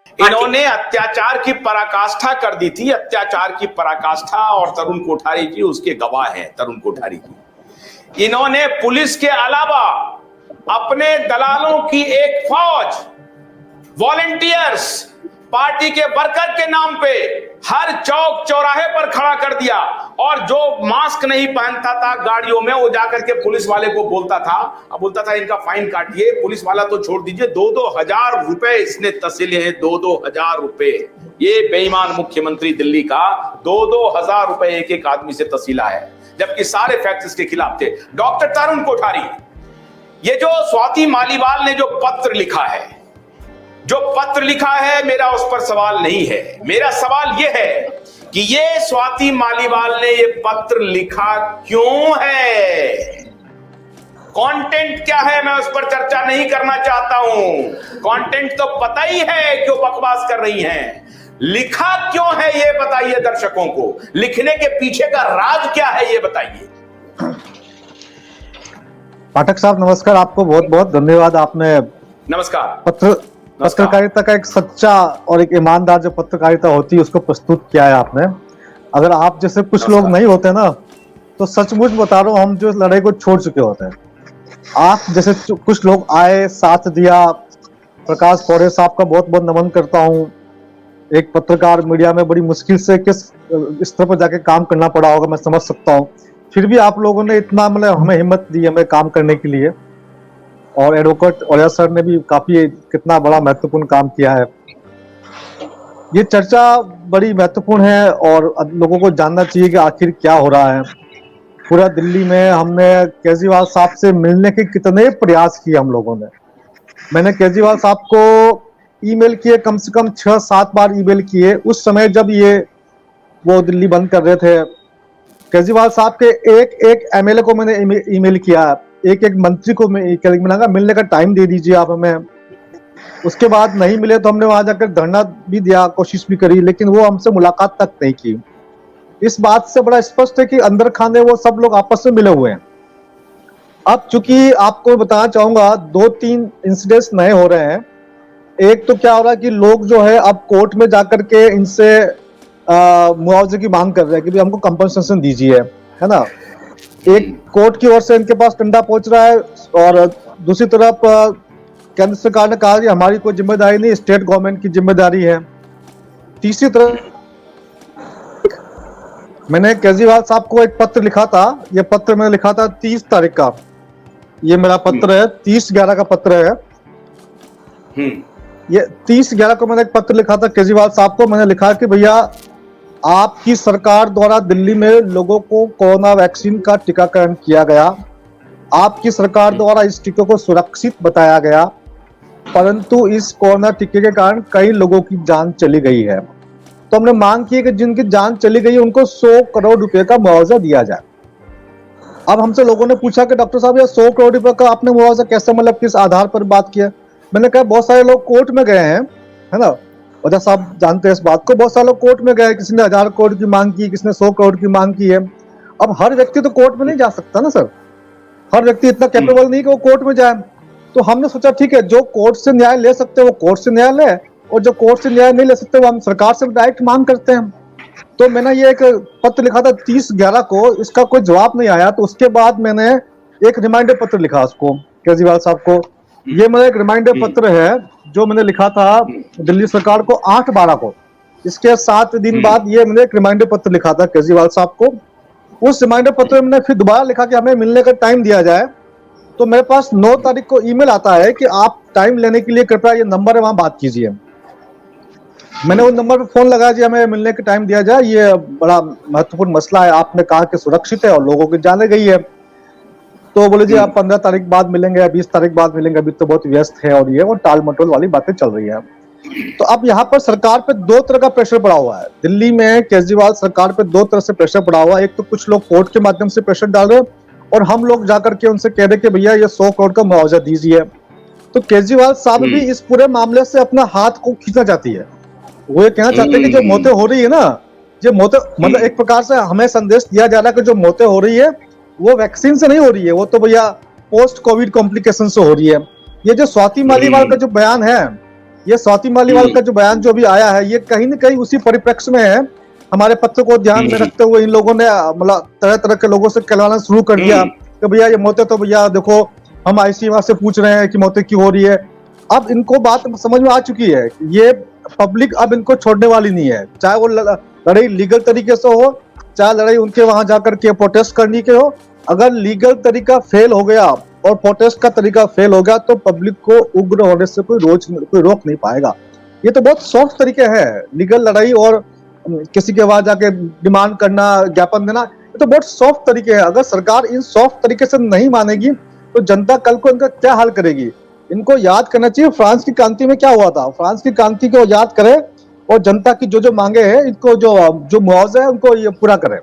इन्होंने अत्याचार की पराकाष्ठा कर दी थी, अत्याचार की पराकाष्ठा, और तरुण कोठारी जी उसके गवाह हैं। तरुण कोठारी जी, इन्होंने पुलिस के अलावा अपने दलालों की एक फौज, वॉलंटियर्स, पार्टी के वर्कर के नाम पे हर चौक चौराहे पर खड़ा कर दिया, और जो मास्क नहीं पहनता था गाड़ियों में वो जाकर के पुलिस वाले को बोलता था इनका फाइन काटिए। पुलिस वाला तो छोड़ दीजिए, 2-2 हजार रुपए इसने तसीले हैं, 2-2 हजार रुपए। ये बेईमान मुख्यमंत्री दिल्ली का 2-2 हजार रुपए एक एक आदमी से तसीला है, जबकि सारे फैक्ट्स इसके खिलाफ थे। डॉक्टर तरुण कोठारी, ये जो स्वाति मालीवाल ने जो पत्र लिखा है, मेरा उस पर सवाल नहीं है। मेरा सवाल यह है कि ये स्वाति मालीवाल ने ये पत्र लिखा क्यों है, कंटेंट क्या है, मैं उस पर चर्चा नहीं करना चाहता हूं। कंटेंट तो पता ही है क्यों बकवास कर रही हैं, लिखा क्यों है ये बताइए दर्शकों को। लिखने के पीछे का राज क्या है ये बताइए। पाठक साहब नमस्कार, आपको बहुत बहुत धन्यवाद। आपने नमस्कार। पत्रकारिता का एक सच्चा और एक ईमानदार जो पत्रकारिता होती है उसको प्रस्तुत किया है आपने। अगर आप जैसे कुछ लोग नहीं होते ना तो सचमुच बता रहा हूँ हम जो लड़ाई को छोड़ चुके होते हैं। आप जैसे कुछ लोग आए, साथ दिया। प्रकाश पौड़े साहब का बहुत बहुत नमन करता हूँ। एक पत्रकार मीडिया में बड़ी मुश्किल से किस स्तर पर जाके काम करना पड़ा होगा मैं समझ सकता हूँ, फिर भी आप लोगों ने इतना मतलब हमें हिम्मत दी हमें काम करने के लिए। और एडवोकेट ओलिया सर ने भी काफी कितना बड़ा महत्वपूर्ण काम किया है। ये चर्चा बड़ी महत्वपूर्ण है और लोगों को जानना चाहिए कि आखिर क्या हो रहा है। पूरा दिल्ली में हमने केजरीवाल साहब से मिलने के कितने प्रयास किए हम लोगों ने। मैंने केजरीवाल साहब को ईमेल किए, कम से कम 6-7 बार ईमेल किए उस समय जब वो दिल्ली बंद कर रहे थे। केजरीवाल साहब के एक एमएलए को मैंने ईमेल किया, एक मंत्री को मिलने का टाइम दे दीजिए आप हमें। उसके बाद नहीं मिले तो हमने वहां जाकर धरना भी दिया, कोशिश भी करी, लेकिन वो हमसे मुलाकात तक नहीं की। इस बात से बड़ा स्पष्ट है कि अंदर खाने वो सब लोग आपस में मिले हुए हैं। अब चूंकि आपको बताना चाहूंगा 2-3 इंसिडेंट्स नए हो रहे हैं। एक तो क्या हो रहा है कि लोग जो है अब कोर्ट में जाकर के इनसे मुआवजे की मांग कर रहे हैं कि भाई हमको कंपनसेशन दीजिए, है ना। एक कोर्ट की ओर से इनके पास डंडा पहुंच रहा है और दूसरी तरफ केंद्र सरकार ने कहा कि हमारी कोई जिम्मेदारी नहीं, स्टेट गवर्नमेंट की जिम्मेदारी है। तीसरी तरफ मैंने केजरीवाल साहब को एक पत्र लिखा था, ये पत्र मैंने लिखा था 30 तारीख का। ये मेरा पत्र है, 30/11 का पत्र है। ये 30/11 को मैंने एक पत्र लिखा था केजरीवाल साहब को। मैंने लिखा कि भैया आपकी सरकार द्वारा दिल्ली में लोगों को कोरोना वैक्सीन का टीकाकरण किया गया, आपकी सरकार द्वारा इस टीके को सुरक्षित बताया गया, परंतु इस कोरोना टीके के कारण कई लोगों की जान चली गई है। तो हमने मांग की है कि जिनकी जान चली गई है उनको 100 करोड़ रुपए का मुआवजा दिया जाए। अब हमसे लोगों ने पूछा कि डॉक्टर साहब ये 100 करोड़ रुपए का आपने मुआवजा कैसे, मतलब किस आधार पर बात किया। मैंने कहा बहुत सारे लोग कोर्ट में गए हैं, है ना, वजह साहब जानते हैं इस बात को। बहुत सारे लोग कोर्ट में गए, किसी ने 1000 करोड़ की मांग की, किसी ने 100 करोड़ की मांग की है। अब हर व्यक्ति तो कोर्ट में नहीं जा सकता ना सर, हर व्यक्ति इतना कैपेबल नहीं कि वो कोर्ट में जाए। तो हमने सोचा ठीक है, जो कोर्ट से न्याय ले सकते हैं वो कोर्ट से न्याय ले, और जो कोर्ट से न्याय नहीं ले सकते वो हम सरकार से डायरेक्ट मांग करते हैं। तो मैंने ये एक पत्र लिखा था 30/11 को, इसका कोई जवाब नहीं आया। तो उसके बाद मैंने एक रिमाइंडर पत्र लिखा उसको, केजरीवाल साहब को। ये मेरा एक रिमाइंडर पत्र है जो मैंने लिखा था दिल्ली सरकार को 8/12 को। इसके 7 दिन बाद ये मैंने एक रिमाइंडर पत्र लिखा था केजरीवाल साहब को। उस रिमाइंडर पत्र में मैंने फिर दोबारा लिखा कि हमें मिलने का टाइम दिया जाए। तो मेरे पास 9 तारीख को ईमेल आता है कि आप टाइम लेने के लिए कृपया ये नंबर है वहां बात कीजिए। मैंने उस नंबर पर फोन लगाया जी हमें मिलने का टाइम दिया जाए, ये बड़ा महत्वपूर्ण मसला है, आपने कहा कि सुरक्षित है और लोगों की जाने गई है। तो बोले जी आप 15 तारीख बाद मिलेंगे या 20 तारीख बाद मिलेंगे, अभी तो बहुत व्यस्त है और ये और टाल मटोल वाली बातें चल रही है। तो अब यहाँ पर सरकार पे 2 तरह का प्रेशर पड़ा हुआ है दिल्ली में। केजरीवाल सरकार पे 2 तरह से प्रेशर पड़ा हुआ है। एक तो कुछ लोग कोर्ट के माध्यम से प्रेशर डाल रहे और हम लोग जाकर के उनसे कह रहे कि भैया ये 100 करोड़ का मुआवजा दीजिए। तो केजरीवाल साहब भी इस पूरे मामले से अपना हाथ को खींचना चाहती है। वो ये कहना चाहते हैं कि जो मौतें हो रही है ना, जो मौतें मतलब एक प्रकार से हमें संदेश दिया जा रहा है कि जो मौतें हो रही है वो वैक्सीन से नहीं हो रही है, वो तो भैया पोस्ट कोविड कॉम्प्लिकेशन से हो रही है। ये जो स्वाति मालीवाल का जो बयान है ये स्वाति मालीवाल का जो बयान जो भी आया है, ये कहीं ना कहीं उसी परिप्रेक्ष्य में है। हमारे पत्र को ध्यान में रखते हुए इन लोगों ने मतलब तरह तरह के लोगों से कहलाना शुरू कर दिया कि भैया ये मौतें तो भैया देखो हम आईसीएमआर से पूछ रहे हैं कि मौतें क्यों हो रही है। अब इनको बात समझ में आ चुकी है, ये पब्लिक अब इनको छोड़ने वाली नहीं है, चाहे वो लड़ाई लीगल तरीके से हो, चाहे लड़ाई उनके वहां जाकर के प्रोटेस्ट करने के हो। अगर लीगल तरीका फेल हो गया और प्रोटेस्ट का तरीका फेल हो गया तो पब्लिक को उग्र होने से कोई रोक नहीं पाएगा। ये तो बहुत सॉफ्ट तरीके हैं, लीगल लड़ाई और किसी के वहां जाके डिमांड करना, ज्ञापन देना, ये तो बहुत सॉफ्ट तरीके हैं। अगर सरकार इन सॉफ्ट तरीके से नहीं मानेगी तो जनता कल को इनका क्या हाल करेगी। इनको याद करना चाहिए फ्रांस की क्रांति में क्या हुआ था। फ्रांस की क्रांति को याद करें और जनता की जो जो मांगे हैं, इनको जो मुआवजा है उनको ये पूरा करें।